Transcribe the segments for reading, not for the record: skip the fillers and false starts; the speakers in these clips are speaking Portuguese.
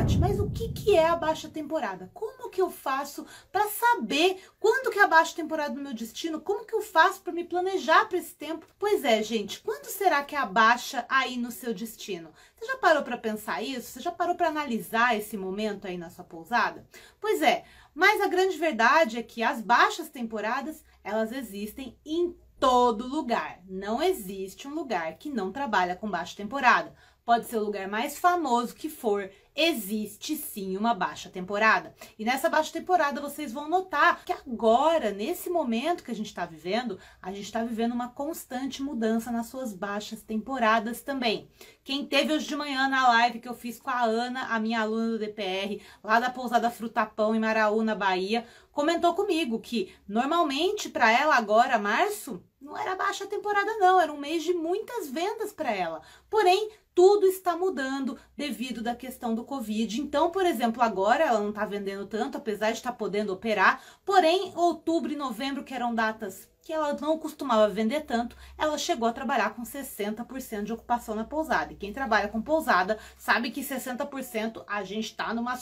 Tati, mas o que é a baixa temporada? Como que eu faço para saber quando que é a baixa temporada no meu destino? Como que eu faço para me planejar para esse tempo? Pois é, gente, quando será que é a baixa aí no seu destino? Você já parou para pensar isso? Você já parou para analisar esse momento aí na sua pousada? Pois é, mas a grande verdade é que as baixas temporadas, elas existem em todo lugar. Não existe um lugar que não trabalha com baixa temporada. Pode ser o lugar mais famoso que for, existe sim uma baixa temporada. E nessa baixa temporada vocês vão notar que agora, nesse momento que a gente está vivendo uma constante mudança nas suas baixas temporadas também. Quem teve hoje de manhã na live que eu fiz com a Ana, a minha aluna do DPR, lá da Pousada Frutapão em Maraú, na Bahia, comentou comigo que normalmente para ela agora, março, não era baixa temporada não, era um mês de muitas vendas para ela. Porém, tudo está mudando devido da questão do Covid. Então, por exemplo, agora ela não está vendendo tanto, apesar de estar podendo operar. Porém, outubro e novembro, que eram datas que ela não costumava vender tanto, ela chegou a trabalhar com 60% de ocupação na pousada. E quem trabalha com pousada sabe que 60% a gente está numa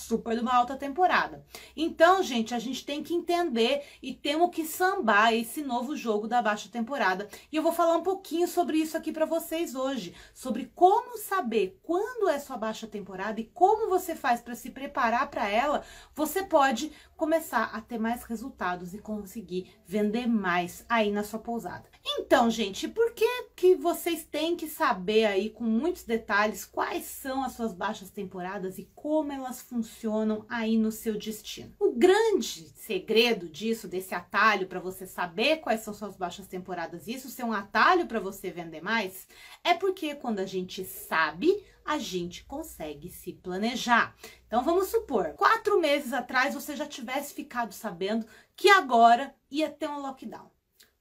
alta temporada. Então, gente, a gente tem que entender e temos que sambar esse novo jogo da baixa temporada. E eu vou falar um pouquinho sobre isso aqui para vocês hoje, sobre como saber quando é sua baixa temporada e como você faz para se preparar para ela. Você pode começar a ter mais resultados e conseguir vender mais aí na sua pousada. Então, gente, por que vocês têm que saber aí com muitos detalhes quais são as suas baixas temporadas e como elas funcionam aí no seu destino? O grande segredo disso, desse atalho para você saber quais são suas baixas temporadas, isso ser um atalho para você vender mais, é porque quando a gente sabe, a gente consegue se planejar. Então vamos supor, 4 meses atrás você já tivesse ficado sabendo que agora ia ter um lockdown.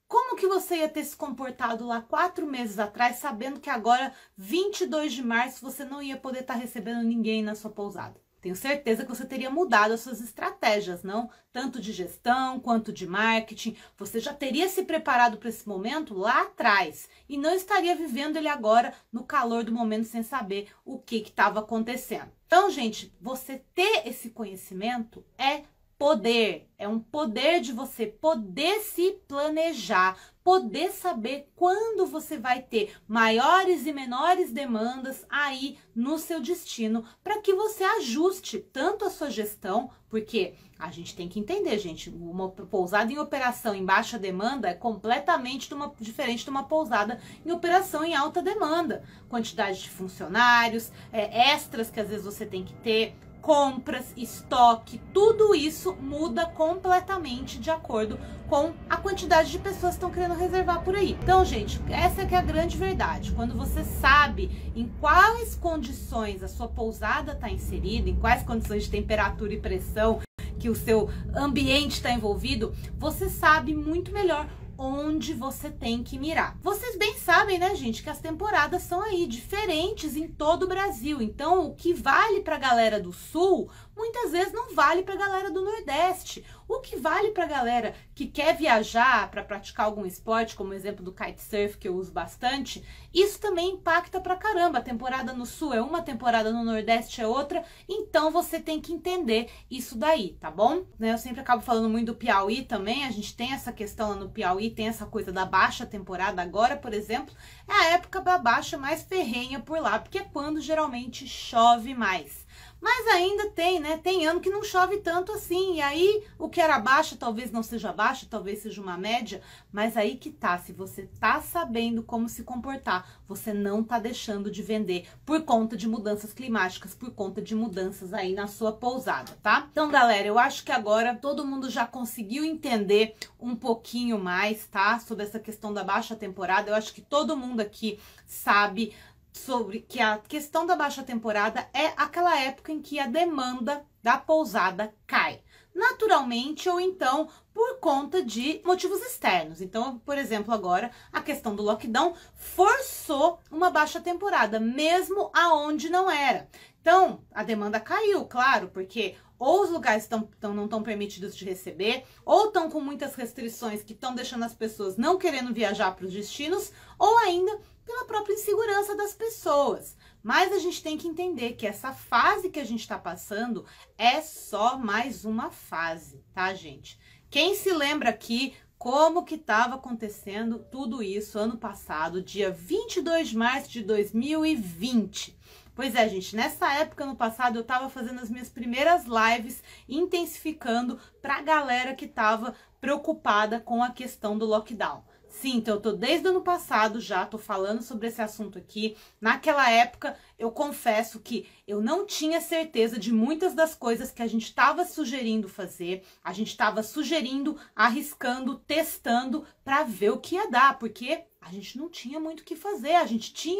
Como que você ia ter se comportado lá 4 meses atrás, sabendo que agora, 22 de março, você não ia poder estar recebendo ninguém na sua pousada? Tenho certeza que você teria mudado as suas estratégias, não? Tanto de gestão quanto de marketing. Você já teria se preparado para esse momento lá atrás e não estaria vivendo ele agora no calor do momento sem saber o que estava acontecendo. Então, gente, você ter esse conhecimento é poder, é um poder de você poder se planejar, poder saber quando você vai ter maiores e menores demandas aí no seu destino, para que você ajuste tanto a sua gestão, porque a gente tem que entender, gente, uma pousada em operação em baixa demanda é completamente diferente de uma pousada em operação em alta demanda. Quantidade de funcionários, extras que às vezes você tem que ter, compras, estoque, tudo isso muda completamente de acordo com a quantidade de pessoas que estão querendo reservar por aí. Então, gente, essa que é a grande verdade. Quando você sabe em quais condições a sua pousada está inserida, em quais condições de temperatura e pressão que o seu ambiente está envolvido, você sabe muito melhor onde você tem que mirar. Vocês bem sabem, né, gente, que as temporadas são aí diferentes em todo o Brasil. Então, o que vale para a galera do Sul, muitas vezes não vale para a galera do Nordeste. O que vale para a galera que quer viajar para praticar algum esporte, como o exemplo do kitesurf, que eu uso bastante, isso também impacta pra caramba. A temporada no Sul é uma, a temporada no Nordeste é outra, então você tem que entender isso daí, tá bom? Eu sempre acabo falando muito do Piauí também, a gente tem essa questão lá no Piauí, tem essa coisa da baixa temporada. Agora, por exemplo, é a época da baixa mais ferrenha por lá, porque é quando geralmente chove mais. Mas ainda tem, né? Tem ano que não chove tanto assim. E aí, o que era baixa talvez não seja baixa, talvez seja uma média. Mas aí que tá, se você tá sabendo como se comportar, você não tá deixando de vender por conta de mudanças climáticas, por conta de mudanças aí na sua pousada, tá? Então, galera, eu acho que agora todo mundo já conseguiu entender um pouquinho mais, tá? Sobre essa questão da baixa temporada. Eu acho que todo mundo aqui sabe sobre que a questão da baixa temporada é aquela época em que a demanda da pousada cai, naturalmente ou então por conta de motivos externos. Então, por exemplo, agora a questão do lockdown forçou uma baixa temporada, mesmo aonde não era. Então, a demanda caiu, claro, porque ou os lugares não estão permitidos de receber, ou estão com muitas restrições que estão deixando as pessoas não querendo viajar para os destinos, ou ainda pela própria insegurança das pessoas. Mas a gente tem que entender que essa fase que a gente está passando é só mais uma fase, tá, gente? Quem se lembra aqui como que estava acontecendo tudo isso ano passado, dia 22 de março de 2020? Pois é, gente, nessa época, ano passado, eu estava fazendo as minhas primeiras lives, intensificando para a galera que estava preocupada com a questão do lockdown. Sim, então eu tô desde o ano passado já, tô falando sobre esse assunto aqui. Naquela época, eu confesso que eu não tinha certeza de muitas das coisas que a gente estava sugerindo fazer. A gente estava sugerindo, arriscando, testando para ver o que ia dar, porque a gente não tinha muito o que fazer.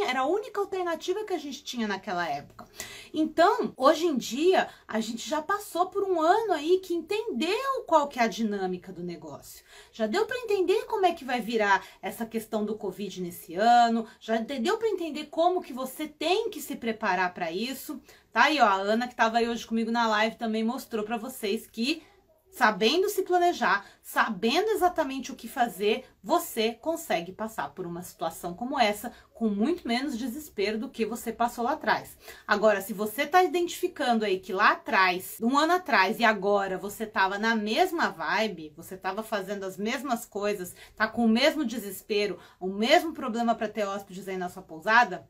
Era a única alternativa que a gente tinha naquela época. Então, hoje em dia, a gente já passou por um ano aí que entendeu qual que é a dinâmica do negócio. Já deu para entender como é que vai virar essa questão do Covid nesse ano, já deu para entender como que você tem que se preparar para isso. Tá aí, ó, a Ana que estava aí hoje comigo na live também mostrou para vocês que sabendo se planejar, sabendo exatamente o que fazer, você consegue passar por uma situação como essa com muito menos desespero do que você passou lá atrás. Agora, se você está identificando aí que lá atrás, um ano atrás e agora você estava na mesma vibe, você estava fazendo as mesmas coisas, tá com o mesmo desespero, o mesmo problema para ter hóspedes aí na sua pousada,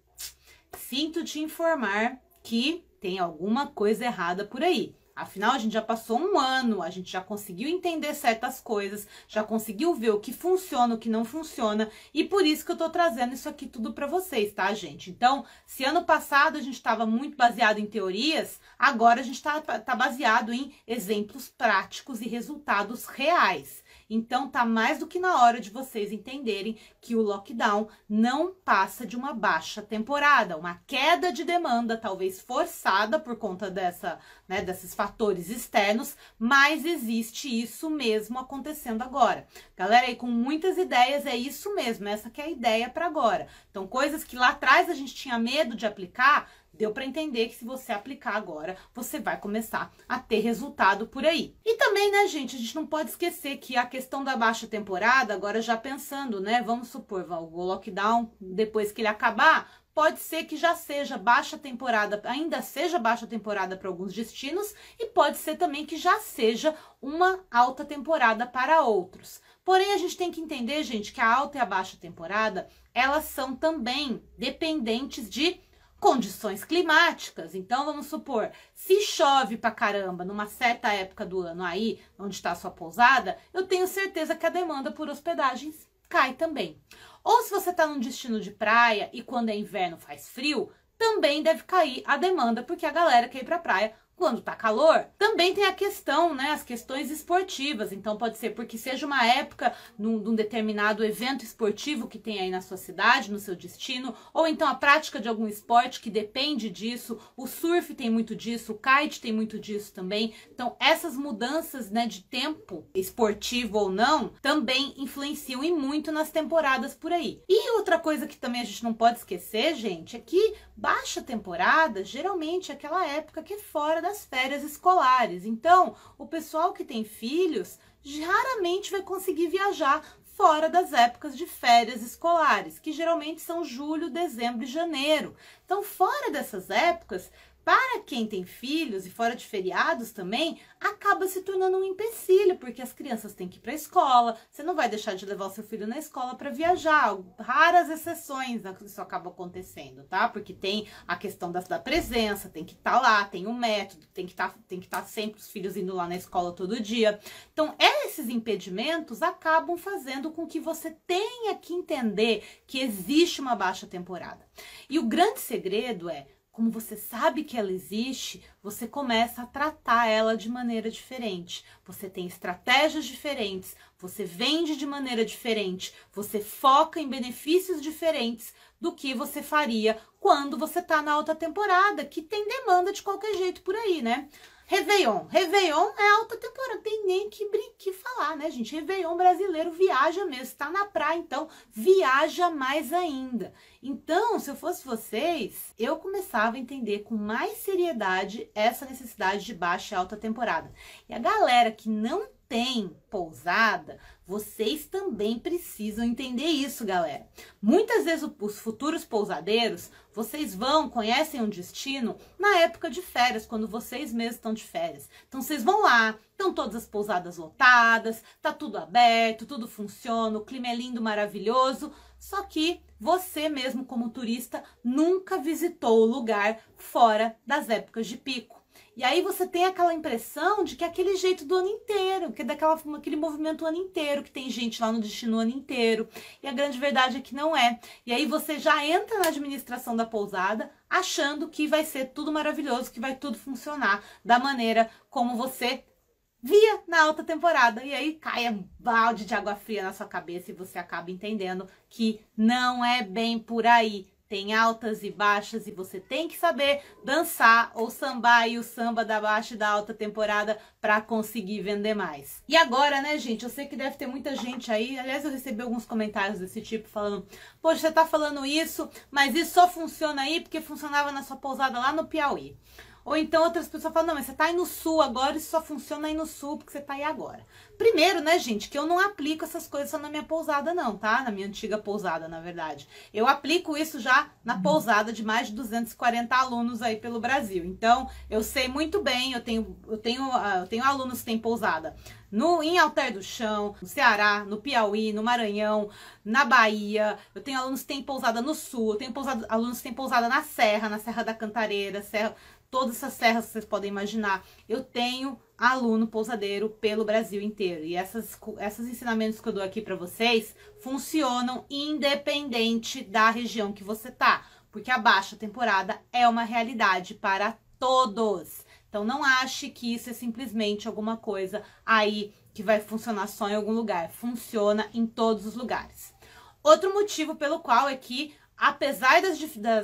sinto te informar que tem alguma coisa errada por aí. Afinal, a gente já passou um ano, a gente já conseguiu entender certas coisas, já conseguiu ver o que funciona, o que não funciona, e por isso que eu tô trazendo isso aqui tudo para vocês, tá, gente? Então, se ano passado a gente estava muito baseado em teorias, agora a gente tá baseado em exemplos práticos e resultados reais. Então, tá mais do que na hora de vocês entenderem que o lockdown não passa de uma baixa temporada, uma queda de demanda, talvez forçada por conta desses fatores externos, mas existe isso mesmo acontecendo agora. Galera aí com muitas ideias, é isso mesmo, essa que é a ideia para agora. Então, coisas que lá atrás a gente tinha medo de aplicar, deu para entender que se você aplicar agora, você vai começar a ter resultado por aí. E também, né, gente, a gente não pode esquecer que a questão da baixa temporada, agora já pensando, né, vamos supor, o lockdown, depois que ele acabar, pode ser que já seja baixa temporada, ainda seja baixa temporada para alguns destinos, e pode ser também que já seja uma alta temporada para outros. Porém, a gente tem que entender, gente, que a alta e a baixa temporada, elas são também dependentes de condições climáticas. Então, vamos supor, se chove pra caramba numa certa época do ano aí, onde está a sua pousada, eu tenho certeza que a demanda por hospedagens cai também. Ou se você está num destino de praia e quando é inverno faz frio, também deve cair a demanda, porque a galera quer ir pra praia quando tá calor. Também tem a questão, né, as questões esportivas. Então pode ser porque seja uma época num determinado evento esportivo que tem aí na sua cidade, no seu destino, ou então a prática de algum esporte que depende disso. O surf tem muito disso, o kite tem muito disso também. Então essas mudanças, né, de tempo esportivo ou não, também influenciam e muito nas temporadas por aí. E outra coisa que também a gente não pode esquecer, gente, é que baixa temporada geralmente é aquela época que é fora das férias escolares. Então, o pessoal que tem filhos raramente vai conseguir viajar fora das épocas de férias escolares, que geralmente são julho, dezembro e janeiro. Então, fora dessas épocas, para quem tem filhos e fora de feriados também, acaba se tornando um empecilho, porque as crianças têm que ir para a escola, você não vai deixar de levar o seu filho na escola para viajar. Raras exceções isso acaba acontecendo, tá? Porque tem a questão da presença, tem que estar lá, tem o método, tem que estar sempre os filhos indo lá na escola todo dia. Então, esses impedimentos acabam fazendo com que você tenha que entender que existe uma baixa temporada. E o grande segredo é, como você sabe que ela existe, você começa a tratar ela de maneira diferente. Você tem estratégias diferentes, você vende de maneira diferente, você foca em benefícios diferentes do que você faria quando você tá na alta temporada, que tem demanda de qualquer jeito por aí, né? Réveillon. Réveillon é alta temporada, tem nem que falar, né, gente? Réveillon brasileiro viaja mesmo, tá na praia, então viaja mais ainda. Então, se eu fosse vocês, eu começava a entender com mais seriedade essa necessidade de baixa e alta temporada. E a galera que não tem pousada, vocês também precisam entender isso, galera. Muitas vezes os futuros pousadeiros, vocês conhecem um destino na época de férias, quando vocês mesmos estão de férias. Então vocês vão lá, estão todas as pousadas lotadas, tá tudo aberto, tudo funciona, o clima é lindo, maravilhoso, só que você mesmo como turista nunca visitou o lugar fora das épocas de pico. E aí você tem aquela impressão de que é aquele jeito do ano inteiro, que é aquele movimento o ano inteiro, que tem gente lá no destino o ano inteiro. E a grande verdade é que não é. E aí você já entra na administração da pousada achando que vai ser tudo maravilhoso, que vai tudo funcionar da maneira como você via na alta temporada. E aí cai um balde de água fria na sua cabeça e você acaba entendendo que não é bem por aí. Tem altas e baixas e você tem que saber dançar ou sambar aí o samba da baixa e da alta temporada para conseguir vender mais. E agora, né, gente, eu sei que deve ter muita gente aí, aliás, eu recebi alguns comentários desse tipo falando, poxa, você tá falando isso, mas isso só funciona aí porque funcionava na sua pousada lá no Piauí. Ou então outras pessoas falam, não, mas você tá aí no sul agora, isso só funciona aí no sul porque você tá aí agora. Primeiro, né, gente, que eu não aplico essas coisas só na minha pousada não, tá? Na minha antiga pousada, na verdade. Eu aplico isso já na pousada de mais de 240 alunos aí pelo Brasil. Então, eu sei muito bem, eu tenho alunos que têm pousada em Alter do Chão, no Ceará, no Piauí, no Maranhão, na Bahia. Eu tenho alunos que têm pousada no sul, eu tenho alunos que têm pousada na Serra da Cantareira, todas essas serras que vocês podem imaginar. Eu tenho aluno pousadeiro pelo Brasil inteiro. E esses ensinamentos que eu dou aqui para vocês funcionam independente da região que você tá. Porque a baixa temporada é uma realidade para todos. Então não ache que isso é simplesmente alguma coisa aí que vai funcionar só em algum lugar. Funciona em todos os lugares. Outro motivo pelo qual é que apesar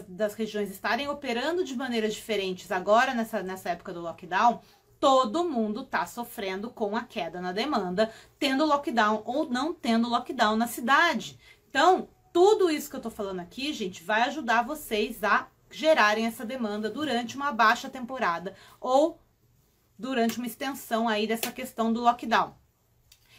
das regiões estarem operando de maneiras diferentes agora, nessa época do lockdown, todo mundo está sofrendo com a queda na demanda, tendo lockdown ou não tendo lockdown na cidade. Então, tudo isso que eu tô falando aqui, gente, vai ajudar vocês a gerarem essa demanda durante uma baixa temporada ou durante uma extensão aí dessa questão do lockdown.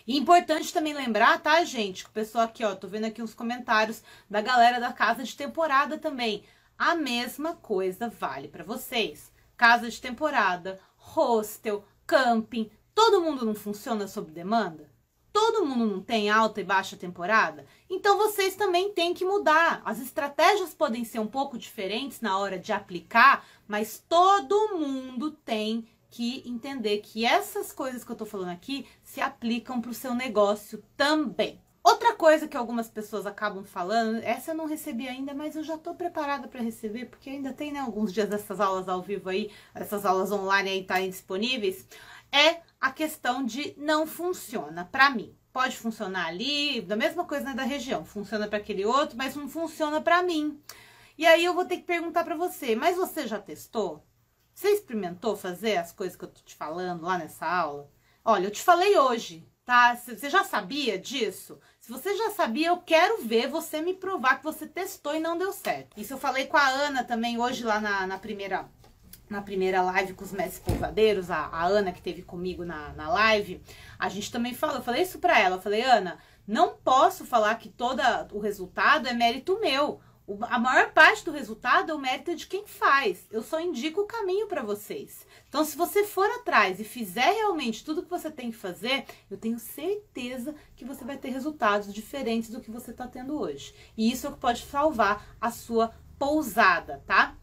E importante também lembrar, tá, gente, que o pessoal aqui, ó, tô vendo aqui uns comentários da galera da casa de temporada também. A mesma coisa vale para vocês. Casa de temporada, hostel, camping, todo mundo não funciona sob demanda? Todo mundo não tem alta e baixa temporada? Então vocês também têm que mudar. As estratégias podem ser um pouco diferentes na hora de aplicar, mas todo mundo tem que entender que essas coisas que eu tô falando aqui se aplicam para o seu negócio também. Outra coisa que algumas pessoas acabam falando, essa eu não recebi ainda, mas eu já tô preparada para receber, porque ainda tem, né, alguns dias dessas aulas ao vivo aí, essas aulas online aí estarem disponíveis, é a questão de não funciona para mim. Pode funcionar ali, da mesma coisa, né, da região, funciona para aquele outro, mas não funciona para mim. E aí eu vou ter que perguntar para você, mas você já testou? Você experimentou fazer as coisas que eu tô te falando lá nessa aula? Olha, eu te falei hoje, tá? Você já sabia disso? Se você já sabia, eu quero ver você me provar que você testou e não deu certo. Isso eu falei com a Ana também hoje lá na primeira live com os mestres pousadeiros, a Ana que teve comigo na live. A gente também falou, eu falei isso pra ela, eu falei, Ana, não posso falar que todo o resultado é mérito meu. A maior parte do resultado é o mérito de quem faz. Eu só indico o caminho para vocês. Então, se você for atrás e fizer realmente tudo que você tem que fazer, eu tenho certeza que você vai ter resultados diferentes do que você está tendo hoje. E isso é o que pode salvar a sua pousada, tá?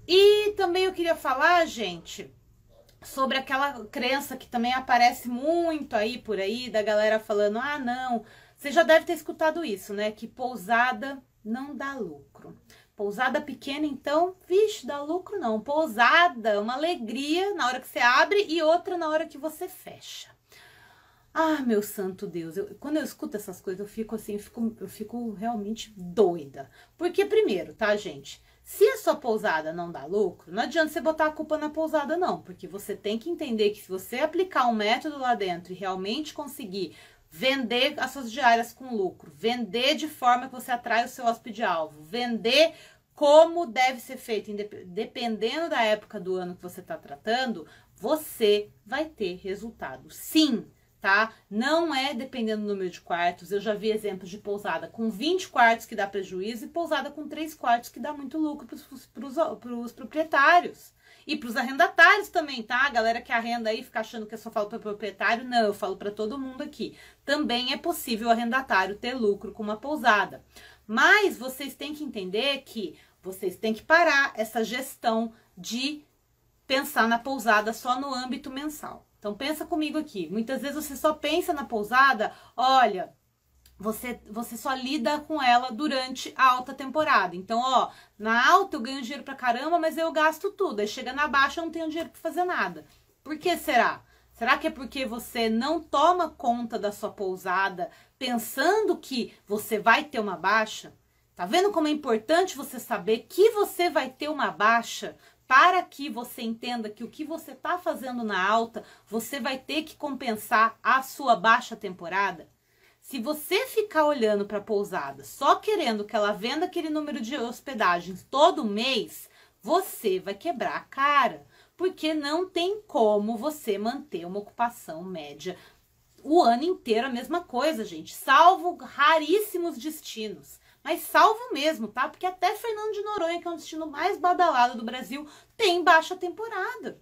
E também eu queria falar, gente, sobre aquela crença que também aparece muito aí por aí, da galera falando, ah, não, você já deve ter escutado isso, né? Que pousada não dá lucro. Pousada pequena, então, vixe, dá lucro não. Pousada, uma alegria na hora que você abre e outra na hora que você fecha. Ah, meu santo Deus, quando eu escuto essas coisas, eu fico assim, eu fico realmente doida. Porque primeiro, tá, gente? Se a sua pousada não dá lucro, não adianta você botar a culpa na pousada não, porque você tem que entender que se você aplicar um método lá dentro e realmente conseguir vender as suas diárias com lucro, vender de forma que você atrai o seu hóspede-alvo, vender como deve ser feito, dependendo da época do ano que você está tratando, você vai ter resultado. Sim, tá? Não é dependendo do número de quartos. Eu já vi exemplos de pousada com 20 quartos que dá prejuízo e pousada com 3 quartos que dá muito lucro para os proprietários. E para os arrendatários também, tá? A galera que arrenda aí fica achando que eu só falo para proprietário. Não, eu falo para todo mundo aqui. Também é possível o arrendatário ter lucro com uma pousada. Mas vocês têm que entender que vocês têm que parar essa gestão de pensar na pousada só no âmbito mensal. Então pensa comigo aqui. Muitas vezes você só pensa na pousada, olha, você só lida com ela durante a alta temporada. Então, ó, na alta eu ganho dinheiro pra caramba, mas eu gasto tudo. Aí chega na baixa eu não tenho dinheiro pra fazer nada. Por que será? Será que é porque você não toma conta da sua pousada pensando que você vai ter uma baixa? Tá vendo como é importante você saber que você vai ter uma baixa para que você entenda que o que você tá fazendo na alta, você vai ter que compensar a sua baixa temporada? Se você ficar olhando para a pousada só querendo que ela venda aquele número de hospedagens todo mês, você vai quebrar a cara, porque não tem como você manter uma ocupação média o ano inteiro a mesma coisa, gente, salvo raríssimos destinos. Mas salvo mesmo, tá? Porque até Fernando de Noronha, que é um destino mais badalado do Brasil, tem baixa temporada.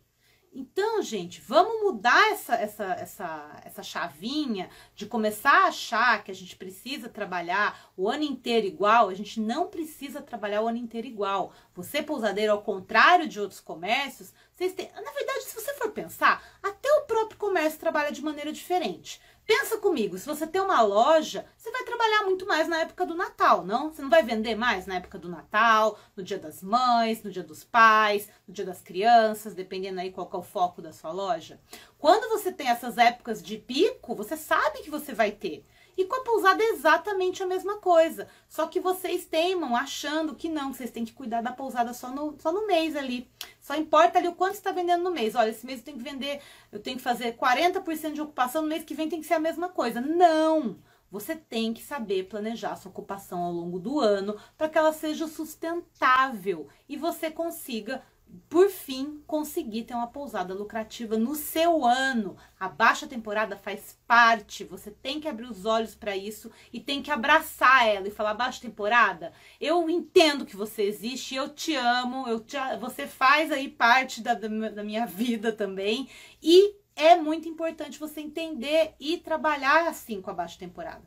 Então, gente, vamos mudar essa chavinha de começar a achar que a gente precisa trabalhar o ano inteiro igual. A gente não precisa trabalhar o ano inteiro igual. Você, pousadeiro, ao contrário de outros comércios, vocês têm... Na verdade, se você for pensar, até o próprio comércio trabalha de maneira diferente. Pensa comigo, se você tem uma loja, você vai trabalhar muito mais na época do Natal, não? Você não vai vender mais na época do Natal, no Dia das Mães, no Dia dos Pais, no Dia das Crianças, dependendo aí qual que é o foco da sua loja. Quando você tem essas épocas de pico, você sabe que você vai ter. E com a pousada é exatamente a mesma coisa. Só que vocês teimam achando que não, vocês têm que cuidar da pousada só no mês ali. Só importa ali o quanto você está vendendo no mês. Olha, esse mês eu tenho que fazer 40% de ocupação, no mês que vem tem que ser a mesma coisa. Não! Você tem que saber planejar sua ocupação ao longo do ano para que ela seja sustentável e você consiga, por fim, conseguir ter uma pousada lucrativa no seu ano. A baixa temporada faz parte, você tem que abrir os olhos para isso e tem que abraçar ela e falar: baixa temporada, eu entendo que você existe, eu te amo, você faz aí parte da minha vida também, e é muito importante você entender e trabalhar assim com a baixa temporada.